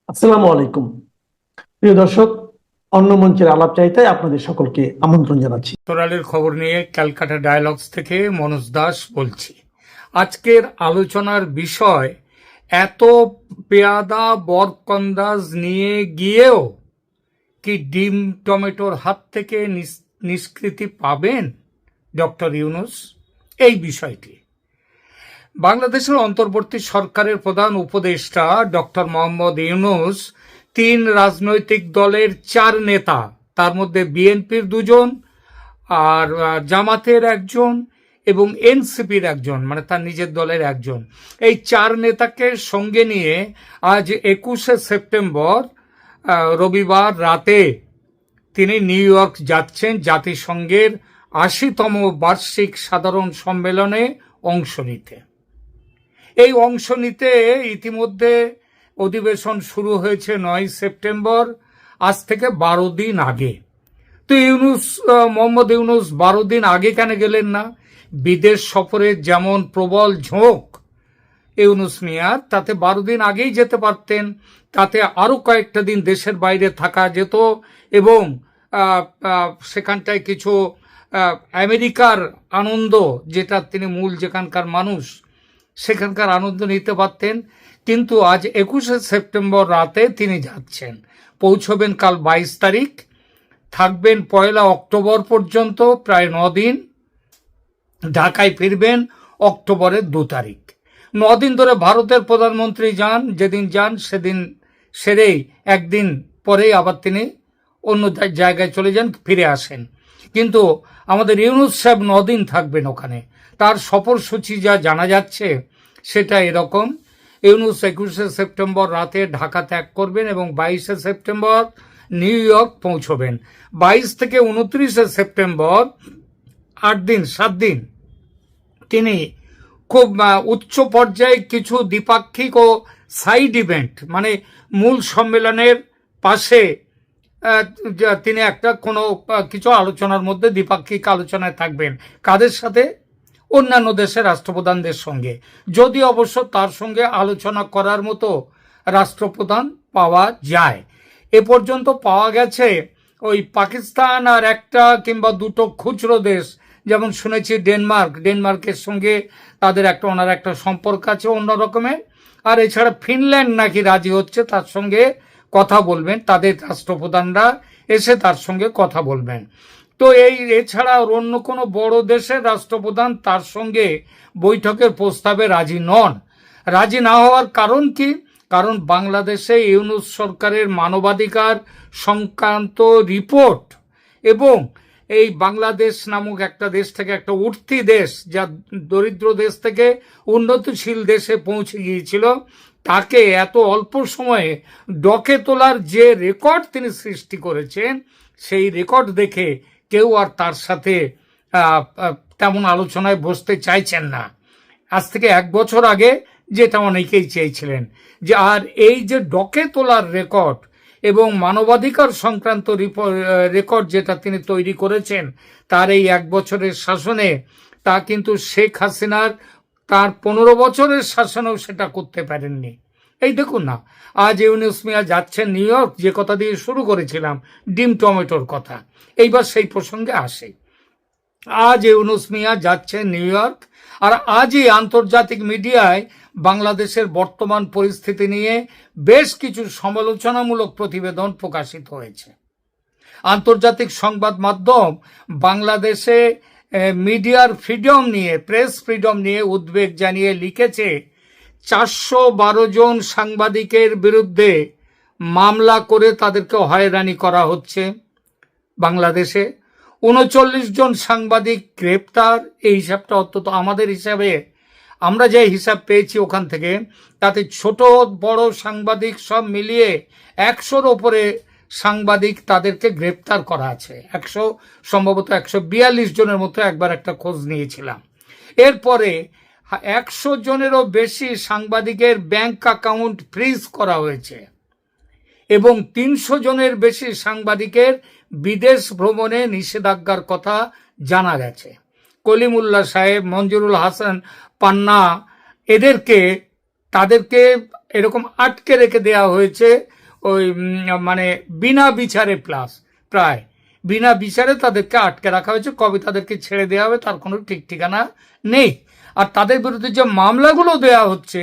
আসসালামু আলাইকুম। প্রিয় দর্শক, অন্য মঞ্চের আলাপ চাইতে আপনাদের সকলকে আমন্ত্রণ জানাচ্ছি। তোরালের খবর নিয়ে ক্যালকাটা ডায়ালগস থেকে মনোজ দাস বলছি। আজকের আলোচনার বিষয়, এত পেয়াদা বরকন্দাজ নিয়ে গিয়েও কি ডিম টমেটোর হাত থেকে নিষ্কৃতি পাবেন ডক্টর ইউনূস? এই বিষয়টি বাংলাদেশের অন্তর্বর্তী সরকারের প্রধান উপদেষ্টা ডক্টর মোহাম্মদ ইউনূস 3 রাজনৈতিক দলের 4 নেতা, তার মধ্যে বিএনপির 2 জন, আর জামাতের 1 জন এবং এনসিপির 1 জন, মানে তার নিজের দলের 1 জন, এই 4 নেতাকে সঙ্গে নিয়ে আজ 21শে সেপ্টেম্বর রবিবার রাতে তিনি নিউ ইয়র্ক যাচ্ছেন জাতিসংঘের 80তম বার্ষিক সাধারণ সম্মেলনে অংশ নিতে। এই অংশ নিতে ইতিমধ্যে অধিবেশন শুরু হয়েছে 9 সেপ্টেম্বর, আজ থেকে 12 দিন আগে। তো মোহাম্মদ ইউনূস 12 দিন আগে কেন গেলেন না? বিদেশ সফরের যেমন প্রবল ঝোঁক ইউনূস মিয়ার, তাতে 12 দিন আগেই যেতে পারতেন। তাতে আরো কয়েকটা দিন দেশের বাইরে থাকা যেত এবং সেখানটায় কিছু আমেরিকার আনন্দ, যেটা তিনি মূল যেখানকার মানুষ, সেখানকার আনন্দ নিতে পারতেন। কিন্তু আজ 21শে সেপ্টেম্বর রাতে তিনি যাচ্ছেন, পৌঁছবেন কাল 22 তারিখ, থাকবেন 1 অক্টোবর পর্যন্ত, প্রায় 9 দিন। ঢাকায় ফিরবেন অক্টোবরের 2 তারিখ। 9 দিন ধরে ভারতের প্রধানমন্ত্রী যান, যেদিন যান সেদিন সেরেই একদিন পরেই আবার তিনি অন্য জায়গায় চলে যান, ফিরে আসেন। কিন্তু আমাদের ইউনূস সাহেব 9 দিন থাকবেন ওখানে। তার সফরসূচি যা জানা যাচ্ছে সেটা এরকম: ইউনূস 21শে সেপ্টেম্বর রাতে ঢাকা ত্যাগ করবেন এবং 22শে সেপ্টেম্বর নিউ ইয়র্ক পৌঁছবেন। 22 থেকে 29শে সেপ্টেম্বর 8 দিন 7 দিন তিনি খুব উচ্চ পর্যায়ে কিছু দ্বিপাক্ষিক ও সাইড ইভেন্ট, মানে মূল সম্মেলনের পাশে তিনি একটা কোনো কিছু আলোচনার মধ্যে দ্বিপাক্ষিক আলোচনায় থাকবেন। কাদের সাথে? অন্যান্য দেশের রাষ্ট্রপ্রধানদের সঙ্গে, যদি অবশ্য তার সঙ্গে আলোচনা করার মতো রাষ্ট্রপ্রধান পাওয়া যায়। এ পর্যন্ত পাওয়া গেছে ওই পাকিস্তান আর একটা কিংবা দুটো খুচরো দেশ, যেমন শুনেছি ডেনমার্কের সঙ্গে তাদের ওনার একটা সম্পর্ক আছে অন্য রকমের। আর এছাড়া ফিনল্যান্ড নাকি রাজি হচ্ছে তার সঙ্গে কথা বলবেন, তাদের রাষ্ট্রপ্রধানরা এসে তার সঙ্গে কথা বলবেন। তো এছাড়া অন্য কোনো বড় দেশের রাষ্ট্রপ্রধান তার সঙ্গে বৈঠকের প্রস্তাবে রাজি নন। রাজি না হওয়ার কারণ কি? কারণ বাংলাদেশে ইউনূস সরকারের মানবাধিকার সংক্রান্ত রিপোর্ট এবং এই বাংলাদেশ নামক একটা দেশ থেকে, একটা উঠতি দেশ যা দরিদ্র দেশ থেকে উন্নতিশীল দেশে পৌঁছে গিয়েছিল, তাকে এত অল্প সময়ে ডকে তোলার যে রেকর্ড তিনি সৃষ্টি করেছেন, সেই রেকর্ড দেখে কেউ আর তার সাথে তেমন আলোচনায় বসতে চাইছেন না। আজ থেকে 1 বছর আগে যেটা অনেকেই চেয়েছিলেন, যে আর এই যে ডকে তোলার রেকর্ড এবং মানবাধিকার সংক্রান্ত রেকর্ড যেটা তিনি তৈরি করেছেন তার এই 1 বছরের শাসনে, তা কিন্তু শেখ হাসিনার তার 15 বছরের শাসনেও সেটা করতে পারেননি। এই দেখুন না, আজ ইউনূস মিয়া যাচ্ছেন নিউ ইয়র্ক, যে কথা দিয়ে শুরু করেছিলাম, ডিম টমেটোর কথা, এইবার সেই প্রসঙ্গে আসে। আজ ইউনূস মিয়া যাচ্ছেন নিউ ইয়র্ক, আর আজই আন্তর্জাতিক মিডিয়ায় বাংলাদেশের বর্তমান পরিস্থিতি নিয়ে বেশ কিছু সমালোচনামূলক প্রতিবেদন প্রকাশিত হয়েছে। আন্তর্জাতিক সংবাদ মাধ্যম বাংলাদেশে মিডিয়ার ফ্রিডম নিয়ে, প্রেস ফ্রিডম নিয়ে উদ্বেগ জানিয়ে লিখেছে, 412 জন সাংবাদিকের বিরুদ্ধে মামলা করে তাদেরকে হয়রানি করা হচ্ছে বাংলাদেশে। 39 জন সাংবাদিক গ্রেপ্তার। এই হিসাবটা অন্তত আমাদের হিসাবে, আমরা যে হিসাব পেয়েছি ওখান থেকে, তাতে ছোট বড় সাংবাদিক সব মিলিয়ে 100-র ওপরে সাংবাদিক তাদেরকে গ্রেপ্তার করা আছে। সম্ভবত 142 জনের মতো একবার একটা খোঁজ নিয়েছিলাম। এরপরে 100 জনেরও বেশি সাংবাদিকের ব্যাংক অ্যাকাউন্ট ফ্রিজ করা হয়েছে এবং 300 জনের বেশি সাংবাদিকের বিদেশ ভ্রমণে নিষেধাজ্ঞার কথা জানা গেছে। কলিমুল্লাহ সাহেব, মঞ্জুরুল হাসান পান্না, তাদেরকে এরকম আটকে রেখে দেওয়া হয়েছে ওই মানে বিনা বিচারে প্রায় বিনা বিচারে তাদেরকে আটকে রাখা হয়েছে। কবে তাদেরকে ছেড়ে দেওয়া হবে তার কোনো ঠিক ঠিকানা নেই। আর তাদের বিরুদ্ধে যে মামলাগুলো দেওয়া হচ্ছে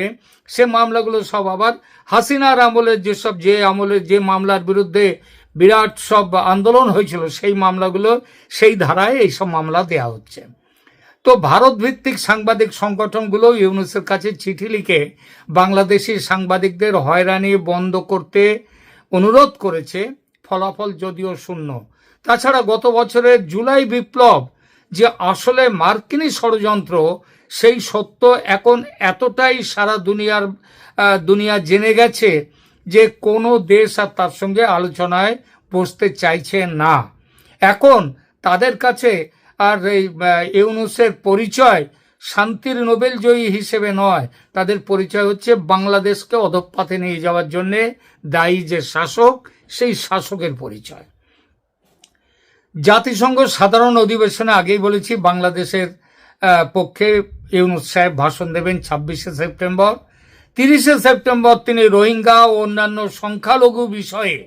সে মামলাগুলো সব আবার হাসিনার আমলের যে মামলার বিরুদ্ধে বিরাট সব আন্দোলন হয়েছিল সেই মামলাগুলো, সেই ধারায় এইসব মামলা দেওয়া হচ্ছে। তো ভারত ভিত্তিক সাংবাদিক সংগঠনগুলো ইউনূসের কাছে চিঠি লিখে বাংলাদেশি সাংবাদিকদের হয়রানি বন্ধ করতে অনুরোধ করেছে, ফলাফল যদিও শূন্য। তাছাড়া গত বছরের জুলাই বিপ্লব যে আসলে মার্কিনী ষড়যন্ত্র, সেই সত্য এখন এতটাই সারা দুনিয়া জেনে গেছে যে কোনো দেশ আর তার সঙ্গে আলোচনায় বসতে চাইছে না। এখন তাদের কাছে আর এই ইউনূসের পরিচয় শান্তির নোবেল জয়ী হিসেবে নয়, তাদের পরিচয় হচ্ছে বাংলাদেশকে অধঃপথে নিয়ে যাওয়ার জন্যে দায়ী যে শাসক, সেই শাসকের পরিচয়। জাতিসংঘ সাধারণ অধিবেশনে আগেই বলেছি বাংলাদেশের পক্ষে ইউনূস সাহেব ভাষণ দেবেন 26শে সেপ্টেম্বর। 30শে সেপ্টেম্বর তিনি রোহিঙ্গা ও অন্যান্য সংখ্যালঘু বিষয়ে,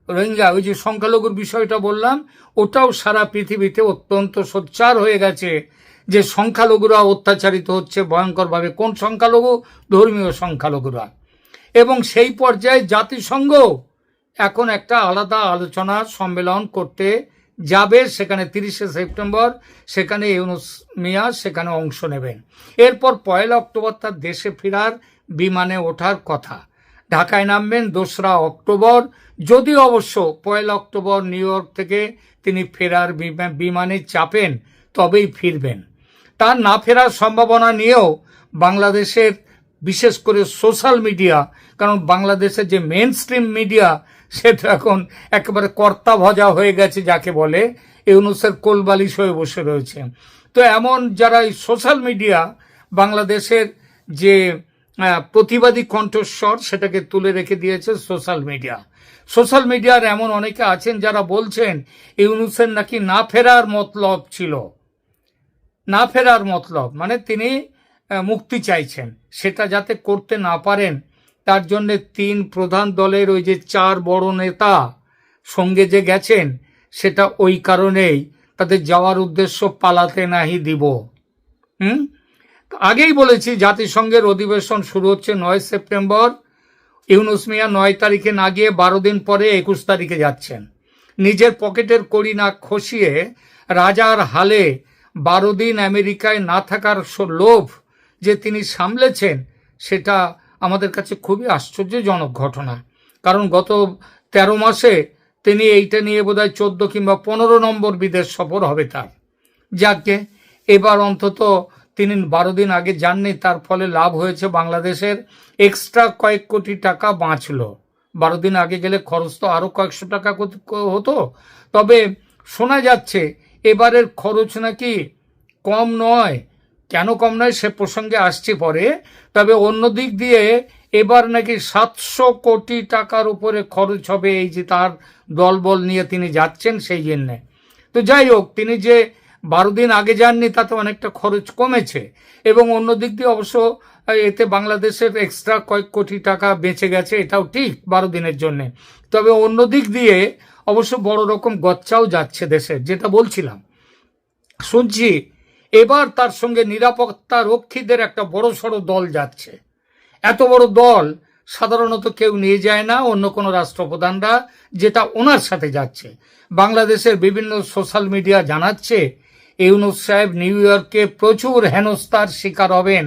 রোহিঙ্গা ওই যে সংখ্যালঘুর বিষয়টা বললাম, ওটাও সারা পৃথিবীতে অত্যন্ত সোচ্চার হয়ে গেছে যে সংখ্যালঘুরা অত্যাচারিত হচ্ছে ভয়ঙ্করভাবে। কোন সংখ্যালঘু? ধর্মীয় সংখ্যালঘুরা। এবং সেই পর্যায়ে জাতিসংঘ এখন একটা আলাদা আলোচনা সম্মেলন করতে যাবে, সেখানে 30শে সেপ্টেম্বর, সেখানে ইউনূস মিয়া সেখানে অংশ নেবেন। এরপর 1 অক্টোবর তার দেশে ফেরার বিমানে ওঠার কথা। ঢাকায় নামবেন 2রা অক্টোবর, যদিও অবশ্য 1 অক্টোবর নিউ ইয়র্ক থেকে তিনি ফেরার বিমানে চাপেন, তবেই ফিরবেন। তার না ফেরার সম্ভাবনা নিয়েও বাংলাদেশের বিশেষ করে সোশ্যাল মিডিয়া, কারণ বাংলাদেশের যে মেন স্ট্রিম মিডিয়া সেটা এখন একেবারে কর্তা ভজা হয়ে গেছে, যাকে বলে ইউনূসের কোলবালিশ হয়ে বসে রয়েছে। তো এমন যারা এই সোশ্যাল মিডিয়া বাংলাদেশের যে প্রতিবাদী কণ্ঠস্বর সেটাকে তুলে রেখে দিয়েছে সোশ্যাল মিডিয়ার এমন অনেকে আছেন যারা বলছেন ইউনূসের নাকি না ফেরার মতলব ছিল, না ফেরার মতলব মানে তিনি মুক্তি চাইছেন, সেটা যাতে করতে না পারেন তার জন্য 3 প্রধান দলের ওই যে 4 বড় নেতা সঙ্গে যে গেছেন, সেটা ওই কারণেই তাদের যাওয়ার উদ্দেশ্য পালাতে নাহি দিব। আগেই বলেছি জাতিসংঘের অধিবেশন শুরু হচ্ছে 9 সেপ্টেম্বর। ইউনূস মিয়া 9 তারিখে না গিয়ে 12 দিন পরে 21 তারিখে যাচ্ছেন। নিজের পকেটের কড়ি না খসিয়ে রাজার হালে 12 দিন আমেরিকায় না থাকার লোভ যে তিনি সামলেছেন, সেটা আমাদের কাছে খুবই আশ্চর্যজনক ঘটনা। কারণ গত 13 মাসে তিনি এইটা নিয়ে বোধহয় 14 কিংবা 15 নম্বর বিদেশ সফর হবে তার। যাকে এবার অন্তত তিনি 12 দিন আগে যাননি, তার ফলে লাভ হয়েছে বাংলাদেশের এক্সট্রা কয়েক কোটি টাকা বাঁচলো। 12 দিন আগে গেলে খরচ তো আরো কয়েকশো টাকা হতো। তবে শোনা যাচ্ছে এবারের খরচ নাকি কম নয়। কেন কম নয় সে প্রসঙ্গে আসছে পরে। তবে অন্য দিক দিয়ে এবার নাকি 700 কোটি টাকার উপরে খরচ হবে, এই যে তার দলবল নিয়ে তিনি যাচ্ছেন সেই জন্যে। তো যাই হোক, তিনি যে 12 দিন আগে যাননি তাতে অনেকটা খরচ কমেছে, এবং অন্য দিক দিয়ে অবশ্য এতে বাংলাদেশের এক্সট্রা কয়েক কোটি টাকা বেঁচে গেছে, এটাও ঠিক 12 দিনের জন্যে। তবে অন্য দিক দিয়ে অবশ্য বড় রকম গচ্চাও যাচ্ছে দেশের, যেটা বলছিলাম। শুনছি এবার তার সঙ্গে নিরাপত্তা রক্ষীদের একটা বড় সড়ো দল যাচ্ছে। এত বড় দল সাধারণত কেউ নিয়ে যায় না, অন্য কোনো রাষ্ট্রপ্রধানরা, যেটা ওনার সাথে যাচ্ছে। বাংলাদেশের বিভিন্ন সোশ্যাল মিডিয়া জানাচ্ছে ইউনূস সাহেব নিউ ইয়র্কে প্রচুর হেনস্থার শিকার হবেন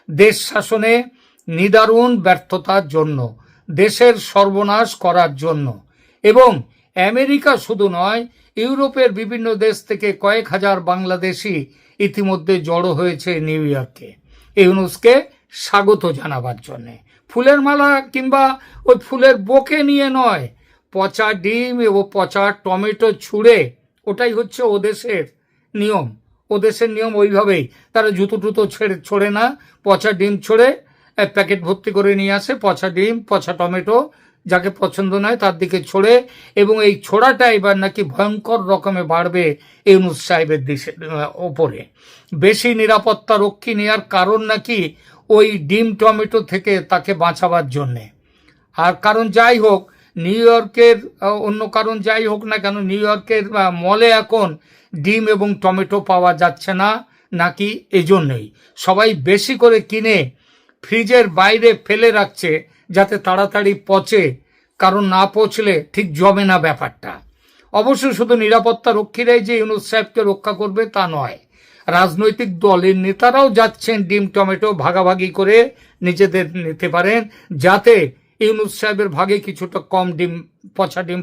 দেশ শাসনে নিদারুণ ব্যর্থতার জন্য, দেশের সর্বনাশ করার জন্য। এবং আমেরিকা শুধু নয়, ইউরোপের বিভিন্ন দেশ থেকে কয়েক হাজার বাংলাদেশি ইতিমধ্যে জড়ো হয়েছে নিউ ইয়র্কে ইউনূসকে স্বাগত জানাবার জন্যে। ফুলের মালা কিংবা ওই ফুলের বোকে নিয়ে নয়, পচা ডিম এবং পচা টমেটো ছুঁড়ে, ওটাই হচ্ছে ওদেশের নিয়ম। ওদেশের নিয়ম ওইভাবেই, তারা জুতো টুতো ছোড়ে না, পচা ডিম ছোড়ে প্যাকেট ভর্তি করে নিয়ে আসে, পচা ডিম পচা টমেটো যাকে পছন্দ নয় তার দিকে ছোড়ে। এবং এই ছোড়াটা এবার নাকি ভয়ঙ্কর রকমে বাড়বে ইউনূস সাহেবের দেশের ওপরে। বেশি নিরাপত্তা রক্ষী নেওয়ার কারণ নাকি ওই ডিম টমেটো থেকে তাকে বাঁচাবার জন্যে। আর কারণ যাই হোক, নিউ ইয়র্কের অন্য কারণ যাই হোক না কেন, নিউ ইয়র্কের মলে এখন ডিম এবং টমেটো পাওয়া যাচ্ছে না, নাকি এজন্যই সবাই বেশি করে কিনে ফ্রিজের বাইরে ফেলে রাখছে যাতে তাড়াতাড়ি পচে, কারণ না পচলে ঠিক জমে না ব্যাপারটা। অবশ্য শুধু নিরাপত্তা রক্ষীরাই যে ইউনূস সাহেবকে রক্ষা করবে তা নয়, রাজনৈতিক দলের নেতারাও যাচ্ছেন ডিম টমেটো ভাগাভাগি করে নিজেদের নিতে পারেন, যাতে ইউনূস সাহেবের ভাগে কিছুটা কম ডিম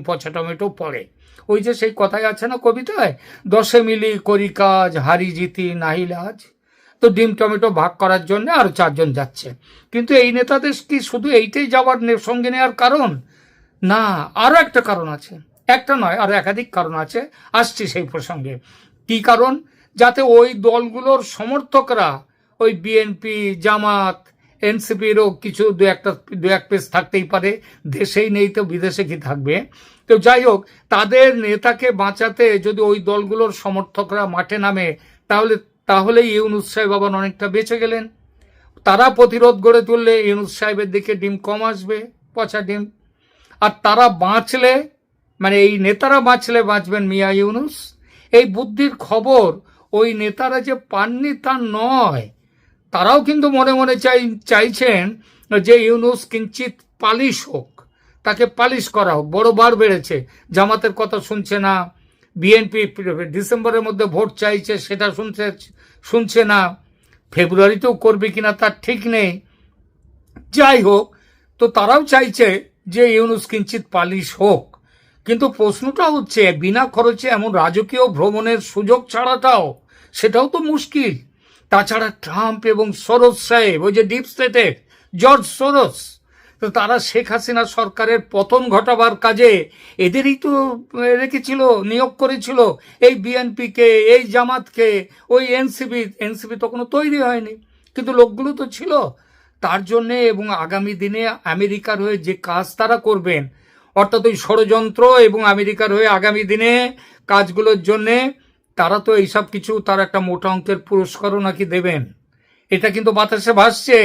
পচা টমেটো পড়ে। ওই যে সেই কথাই আছে না কবিতায়, 10 মিলি করি কাজ, হারি জিতি নাহি লাজ। তো ডিম টমেটো ভাগ করার জন্য আরো 4 জন যাচ্ছে। কিন্তু এই নেতাদের কি শুধু এইটাই যাওয়ার সঙ্গে নেওয়ার কারণ? না, আরো একটা কারণ আছে। একটা নয়, আরো একাধিক কারণ আছে, আসছি সেই প্রসঙ্গে। কি কারণ? যাতে ওই দলগুলোর সমর্থকরা, ওই বিএনপি, জামাত, এনসিপিরও কিছু দু এক পেজ থাকতেই পারে, দেশেই নেই তো বিদেশে কি থাকবে। তো যাই হোক, তাদের নেতাকে বাঁচাতে যদি ওই দলগুলোর সমর্থকরা মাঠে নামে, তাহলে ইউনূস সাহেব আবার অনেকটা বেঁচে গেলেন। তারা প্রতিরোধ গড়ে তুললে ইউনূস সাহেবের দিকে ডিম কম আসবে, পচা ডিম। আর তারা বাঁচলে, মানে এই নেতারা বাঁচলে বাঁচবেন মিয়া ইউনূস। এই বুদ্ধির খবর ওই নেতারা যে পাননি তা নয়, তারাও কিন্তু মনে মনে চাইছেন যে ইউনূস কিঞ্চিত পালিশ হোক, তাকে পালিশ করা হোক। বড় বার বেড়েছে, জামাতের কথা শুনছে না, বিএনপি ডিসেম্বরের মধ্যে ভোট চাইছে, সেটা শুনছে না, ফেব্রুয়ারিতেও করবে কিনা তার ঠিক নেই। যাই হোক, তো তারাও চাইছে যে ইউনূস কিঞ্চিত পালিশ হোক। কিন্তু প্রশ্নটা হচ্ছে, বিনা খরচে এমন রাজকীয় ভ্রমণের সুযোগ ছাড়াটাও, সেটাও তো মুশকিল। তাছাড়া ট্রাম্প এবং সরোজ সাহেব, ওই যে ডিপ স্টেটের জর্জ সরোজ, তো তারা শেখ হাসিনা সরকারের পতন ঘটাবার কাজে এদেরই তো রেখেছিল, নিয়োগ করেছিল, এই বিএনপিকে, এই জামাতকে, ওই এনসিপি তখনও তৈরি হয়নি, কিন্তু লোকগুলো তো ছিল তার জন্যে। এবং আগামী দিনে আমেরিকার হয়ে যে কাজ তারা করবেন, অর্থাৎ ওই ষড়যন্ত্র এবং আমেরিকার হয়ে আগামী দিনে কাজগুলোর জন্যে তারা তো এইসব কিছু, তার একটা মোটা অঙ্কের পুরস্কারও নাকি দেবেন। এটা কিন্তু বাতাসে ভাসছে।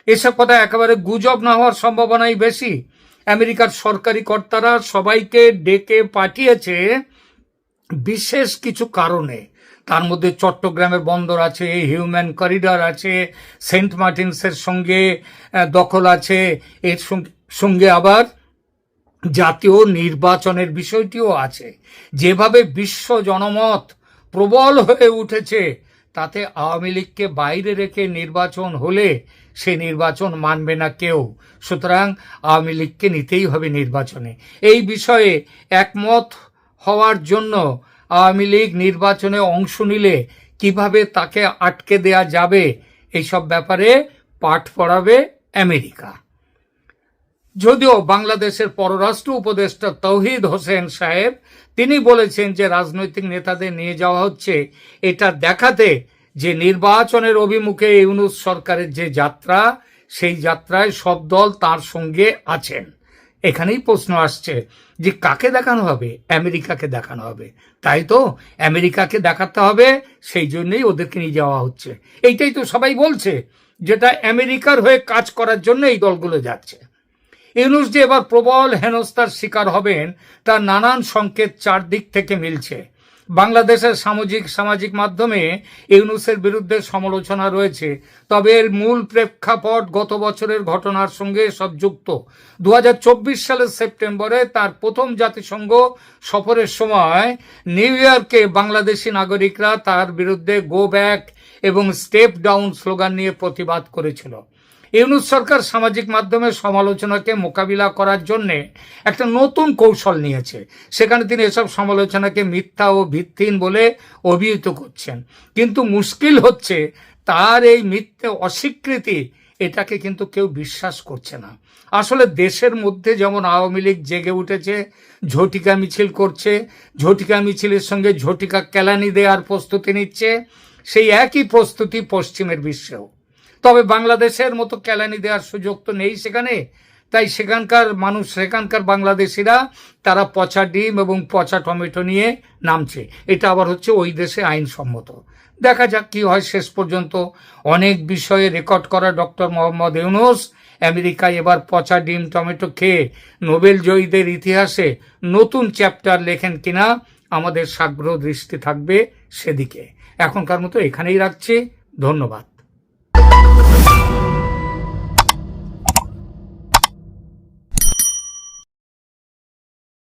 এসব কথা একেবারে গুজব না হওয়ার সম্ভাবনাই বেশি। আমেরিকার সরকারি কর্তারা সবাইকে ডেকে পাঠিয়েছে বিশেষ কিছু কারণে। তার মধ্যে চট্টগ্রামের বন্দর আছে, হিউম্যান করিডর আছে, সেন্ট মার্টিনসের সঙ্গে দখল আছে, এর সঙ্গে আবার জাতীয় নির্বাচনের বিষয়টিও আছে। যেভাবে বিশ্ব জনমত প্রবল হয়ে উঠেছে, তাতে আওয়ামী লীগকে বাইরে রেখে নির্বাচন হলে সে নির্বাচন মানবে না কেউ। সুতরাং আওয়ামী লীগকে নিতেই হবে নির্বাচনে। এই বিষয়ে একমত হওয়ার জন্য আওয়ামী লীগ নির্বাচনে অংশ নিলে কিভাবে তাকে আটকে দেয়া যাবে, এইসব ব্যাপারে পাঠ পড়াবে আমেরিকা। যদিও বাংলাদেশের পররাষ্ট্র উপদেষ্টা তৌহিদ হোসেন সাহেব, তিনি বলেছেন যে রাজনৈতিক নেতাদের নিয়ে যাওয়া হচ্ছে এটা দেখাতে যে নির্বাচনের অভিমুখে ইউনূস সরকারের যে যাত্রা, সেই যাত্রায় সব দল তার সঙ্গে আছেন। এখানেই প্রশ্ন আসছে যে কাকে দেখানো হবে? আমেরিকাকে দেখানো হবে, তাই তো? আমেরিকাকে দেখাতে হবে, সেই জন্যই ওদেরকে নিয়ে যাওয়া হচ্ছে। এইটাই তো সবাই বলছে, যেটা আমেরিকার হয়ে কাজ করার জন্য এই দলগুলো যাচ্ছে। ইউনূস যে এবার প্রবল হেনস্থার শিকার হবেন, তার নানান সংকেত চারদিক থেকে মিলছে। বাংলাদেশের সামাজিক মাধ্যমে ইউনূসের বিরুদ্ধে সমালোচনা রয়েছে, তবে এর মূল প্রেক্ষাপট গত বছরের ঘটনার সঙ্গে সব যুক্ত। 2024 সালের সেপ্টেম্বরে তার প্রথম জাতিসংঘ সফরের সময় নিউ ইয়র্কে বাংলাদেশি নাগরিকরা তার বিরুদ্ধে গো ব্যাক এবং স্টেপ ডাউন স্লোগান নিয়ে প্রতিবাদ করেছিল। ইউনূস সরকার সামাজিক মাধ্যমে সমালোচনাকে মোকাবিলা করার জন্য একটা নতুন কৌশল নিয়েছে। সেখানে তিনি এসব সমালোচনাকে মিথ্যা ও ভিত্তিহীন বলে অভিহিত করছেন। কিন্তু মুশকিল হচ্ছে, তার এই মিথ্যে অস্বীকৃতি, এটাকে কিন্তু কেউ বিশ্বাস করছে না। আসলে দেশের মধ্যে যেমন আওয়ামী লীগ জেগে উঠেছে, ঝটিকা মিছিল করছে, ঝটিকা মিছিলের সঙ্গে ঝটিকা কেলানি দেওয়ার প্রস্তুতি নিচ্ছে, সেই একই প্রস্তুতি পশ্চিমের বিশ্বেও। তবে বাংলাদেশের মতো কেলানি দেওয়ার সুযোগ তো নেই সেখানে। তাই সেখানকার মানুষ, সেখানকার বাংলাদেশিরা তারা পচা ডিম এবং পচা টমেটো নিয়ে নামছে। এটা আবার হচ্ছে ওই দেশে আইনসম্মত। দেখা যাক কি হয় শেষ পর্যন্ত। অনেক বিষয়ে রেকর্ড করা ডক্টর মোহাম্মদ ইউনূস আমেরিকায় এবার পচা ডিম টমেটো খেয়ে নোবেল জয়ীদের ইতিহাসে নতুন চ্যাপ্টার লেখেন কিনা আমাদের সাগ্রহ দৃষ্টি থাকবে সেদিকে। এখনকার মতো এখানেই রাখছি। ধন্যবাদ।